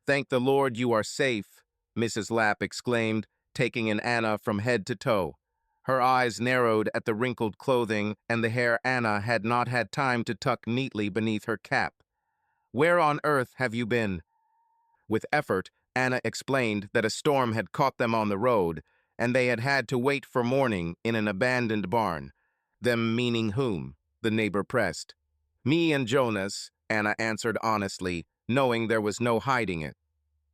"Thank the Lord you are safe," Mrs. Lapp exclaimed, taking in Anna from head to toe. Her eyes narrowed at the wrinkled clothing and the hair Anna had not had time to tuck neatly beneath her cap. "Where on earth have you been?" With effort, Anna explained that a storm had caught them on the road, and they had had to wait for morning in an abandoned barn. "Them meaning whom?" the neighbor pressed. "Me and Jonas," Anna answered honestly, knowing there was no hiding it.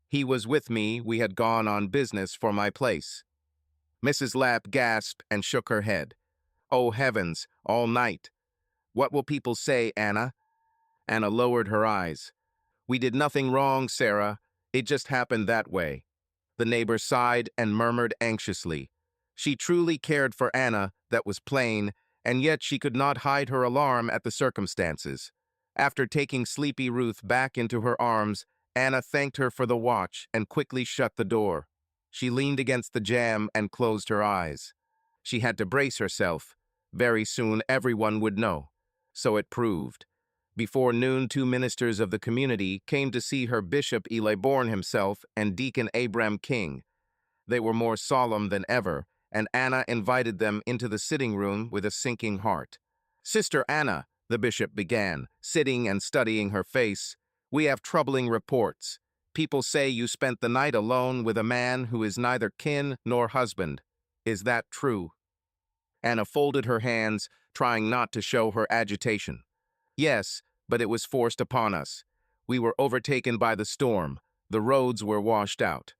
"He was with me. We had gone on business for my place." Mrs. Lapp gasped and shook her head. "Oh heavens, all night. What will people say, Anna?" Anna lowered her eyes. "We did nothing wrong, Sarah. It just happened that way." The neighbor sighed and murmured anxiously. She truly cared for Anna, that was plain, and yet she could not hide her alarm at the circumstances. After taking sleepy Ruth back into her arms, Anna thanked her for the watch and quickly shut the door. She leaned against the jamb and closed her eyes. She had to brace herself. Very soon everyone would know. So it proved. Before noon, 2 ministers of the community came to see her, Bishop Eli Bourne himself and Deacon Abram King. They were more solemn than ever, and Anna invited them into the sitting room with a sinking heart. "Sister Anna," the bishop began, sitting and studying her face, "we have troubling reports. People say you spent the night alone with a man who is neither kin nor husband. Is that true?" Anna folded her hands, trying not to show her agitation. "Yes, but it was forced upon us. We were overtaken by the storm. The roads were washed out.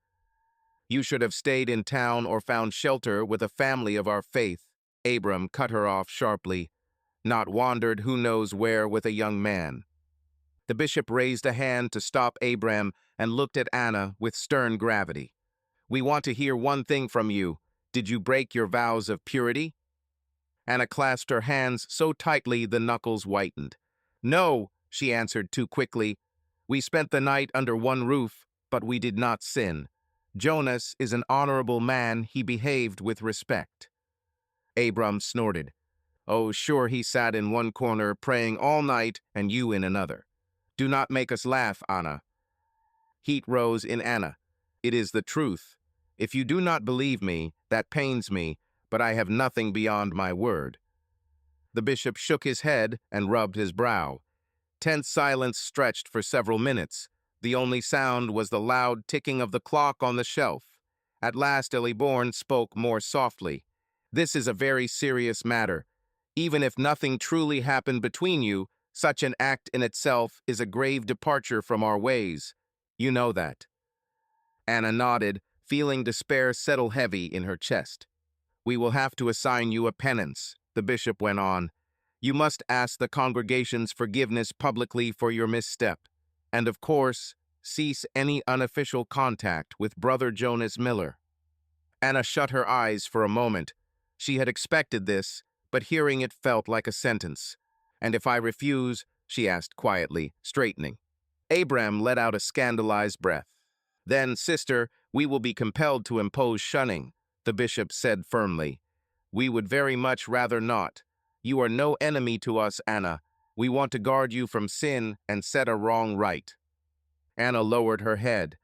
You should have stayed in town or found shelter with a family of our faith." Abram cut her off sharply. "Not wandered who knows where with a young man." The bishop raised a hand to stop Abram and looked at Anna with stern gravity. "We want to hear one thing from you. Did you break your vows of purity?" Anna clasped her hands so tightly the knuckles whitened. "No," she answered too quickly. "We spent the night under one roof, but we did not sin. Jonas is an honorable man. He behaved with respect." Abram snorted. "Oh, sure, he sat in one corner praying all night and you in another. Do not make us laugh, Anna." Heat rose in Anna. "It is the truth. If you do not believe me, that pains me, but I have nothing beyond my word." The bishop shook his head and rubbed his brow. Tense silence stretched for several minutes. The only sound was the loud ticking of the clock on the shelf. At last Eli Bourne spoke more softly. "This is a very serious matter. Even if nothing truly happened between you, such an act in itself is a grave departure from our ways. You know that." Anna nodded, feeling despair settle heavy in her chest. "We will have to assign you a penance," the bishop went on. "You must ask the congregation's forgiveness publicly for your misstep. And of course, cease any unofficial contact with Brother Jonas Miller." Anna shut her eyes for a moment. She had expected this, but hearing it felt like a sentence. "And if I refuse?" she asked quietly, straightening. Abram let out a scandalized breath. "Then, sister, we will be compelled to impose shunning," the bishop said firmly. "We would very much rather not. You are no enemy to us, Anna. We want to guard you from sin and set a wrong right." Anna lowered her head.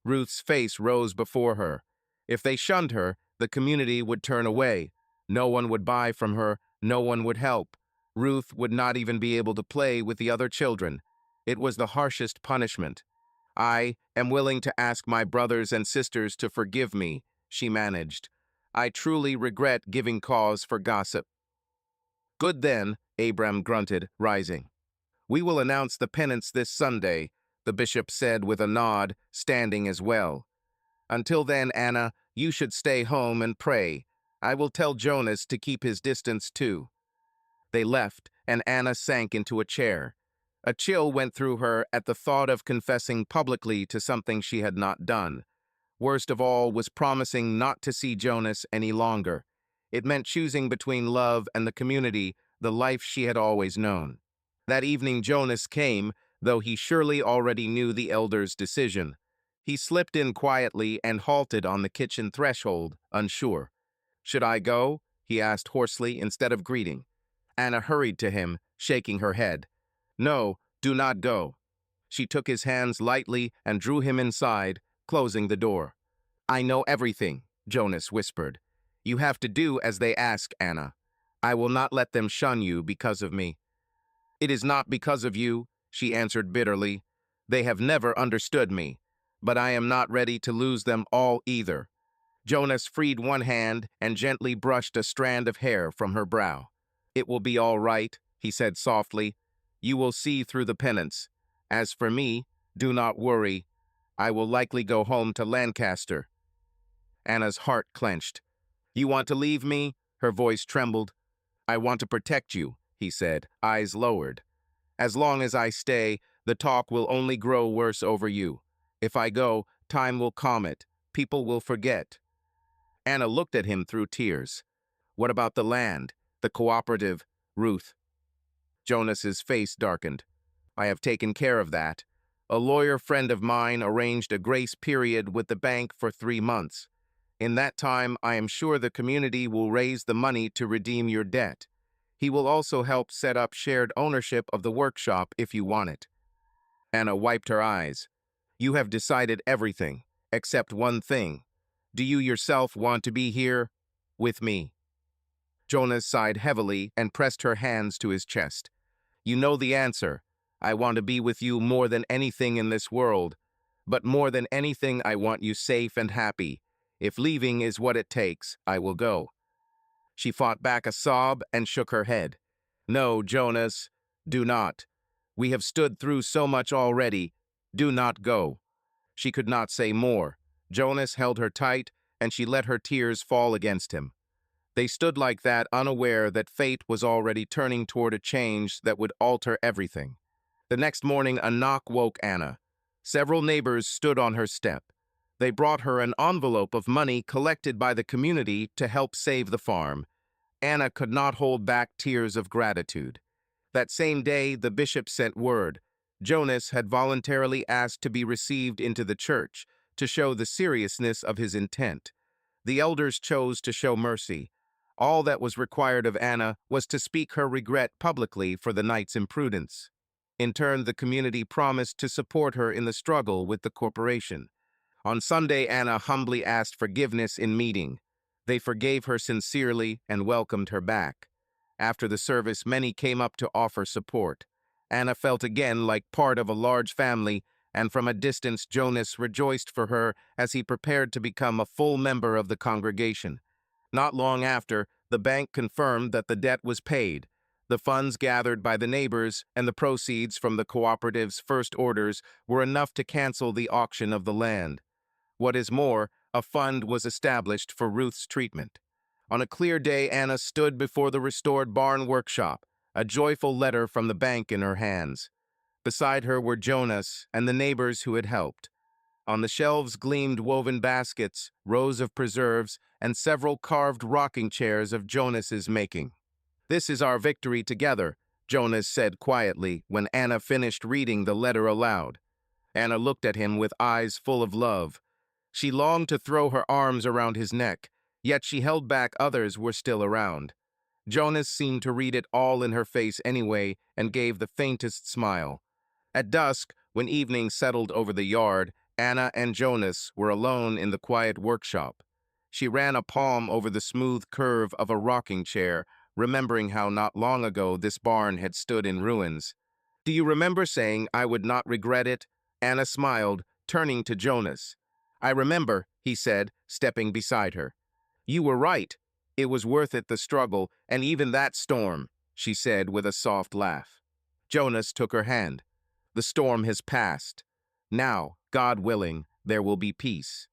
Ruth's face rose before her. If they shunned her, the community would turn away. No one would buy from her, no one would help. Ruth would not even be able to play with the other children. It was the harshest punishment. "I am willing to ask my brothers and sisters to forgive me," she managed. "I truly regret giving cause for gossip." "Good then," Abram grunted, rising. "We will announce the penance this Sunday," the bishop said with a nod, standing as well. "Until then, Anna, you should stay home and pray. I will tell Jonas to keep his distance too." They left, and Anna sank into a chair. A chill went through her at the thought of confessing publicly to something she had not done. Worst of all was promising not to see Jonas any longer. It meant choosing between love and the community, the life she had always known. That evening Jonas came, though he surely already knew the elder's decision. He slipped in quietly and halted on the kitchen threshold, unsure. "Should I go?" he asked hoarsely instead of greeting. Anna hurried to him, shaking her head. "No, do not go." She took his hands lightly and drew him inside, closing the door. "I know everything," Jonas whispered. "You have to do as they ask, Anna. I will not let them shun you because of me." "It is not because of you," she answered bitterly. "They have never understood me, but I am not ready to lose them all either." Jonas freed one hand and gently brushed a strand of hair from her brow. "It will be all right," he said softly. "You will see through the penance. As for me, do not worry. I will likely go home to Lancaster." Anna's heart clenched. "You want to leave me?" Her voice trembled. "I want to protect you," he said, eyes lowered. "As long as I stay, the talk will only grow worse over you. If I go, time will calm it. People will forget." Anna looked at him through tears. "What about the land, the cooperative, Ruth?" Jonas's face darkened. "I have taken care of that. A lawyer friend of mine arranged a grace period with the bank for 3 months. In that time, I am sure the community will raise the money to redeem your debt. He will also help set up shared ownership of the workshop if you want it." Anna wiped her eyes. "You have decided everything, except one thing. Do you yourself want to be here with me?" Jonas sighed heavily and pressed her hands to his chest. "You know the answer. I want to be with you more than anything in this world. But more than anything, I want you safe and happy. If leaving is what it takes, I will go." She fought back a sob and shook her head. "No, Jonas, do not. We have stood through so much already. Do not go." She could not say more. Jonas held her tight, and she let her tears fall against him. They stood like that, unaware that fate was already turning toward a change that would alter everything. The next morning, a knock woke Anna. Several neighbors stood on her step. They brought her an envelope of money collected by the community to help save the farm. Anna could not hold back tears of gratitude. That same day, the bishop sent word. Jonas had voluntarily asked to be received into the church to show the seriousness of his intent. The elders chose to show mercy. All that was required of Anna was to speak her regret publicly for the night's imprudence. In turn, the community promised to support her in the struggle with the corporation. On Sunday, Anna humbly asked forgiveness in meeting. They forgave her sincerely and welcomed her back. After the service, many came up to offer support. Anna felt again like part of a large family, and from a distance Jonas rejoiced for her as he prepared to become a full member of the congregation. Not long after, the bank confirmed that the debt was paid. The funds gathered by the neighbors and the proceeds from the cooperative's first orders were enough to cancel the auction of the land. What is more, a fund was established for Ruth's treatment. On a clear day, Anna stood before the restored barn workshop, a joyful letter from the bank in her hands. Beside her were Jonas and the neighbors who had helped. On the shelves gleamed woven baskets, rows of preserves, and several carved rocking chairs of Jonas's making. "This is our victory together," Jonas said quietly when Anna finished reading the letter aloud. Anna looked at him with eyes full of love. She longed to throw her arms around his neck, yet she held back. Others were still around. Jonas seemed to read it all in her face anyway and gave the faintest smile. At dusk, when evening settled over the yard, Anna and Jonas were alone in the quiet workshop. She ran a palm over the smooth curve of a rocking chair, remembering how not long ago this barn had stood in ruins. "Do you remember saying I would not regret it?" Anna smiled, turning to Jonas. "I remember," he said, stepping beside her. "You were right. It was worth it, the struggle, and even that storm," she said with a soft laugh. Jonas took her hand. "The storm has passed. Now, God willing, there will be peace."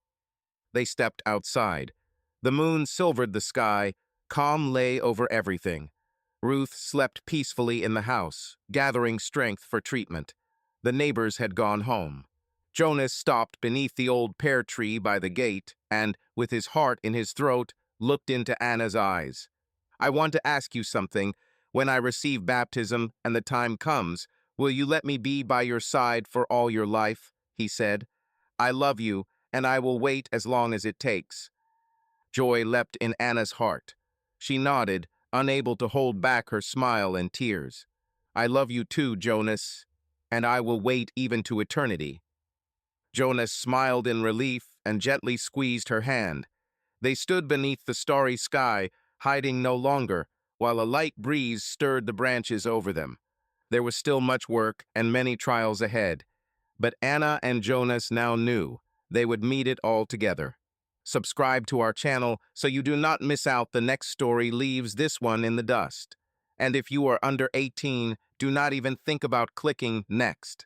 They stepped outside. The moon silvered the sky. Calm lay over everything. Ruth slept peacefully in the house, gathering strength for treatment. The neighbors had gone home. Jonas stopped beneath the old pear tree by the gate and, with his heart in his throat, looked into Anna's eyes. "I want to ask you something. When I receive baptism and the time comes, will you let me be by your side for all your life?" he said. "I love you, and I will wait as long as it takes." Joy leapt in Anna's heart. She nodded, unable to hold back her smile and tears. "I love you too, Jonas, and I will wait even to eternity." Jonas smiled in relief and gently squeezed her hand. They stood beneath the starry sky, hiding no longer, while a light breeze stirred the branches over them. There was still much work and many trials ahead, but Anna and Jonas now knew they would meet it all together. Subscribe to our channel so you do not miss out. The next story leaves this one in the dust. And if you are under 18, do not even think about clicking next.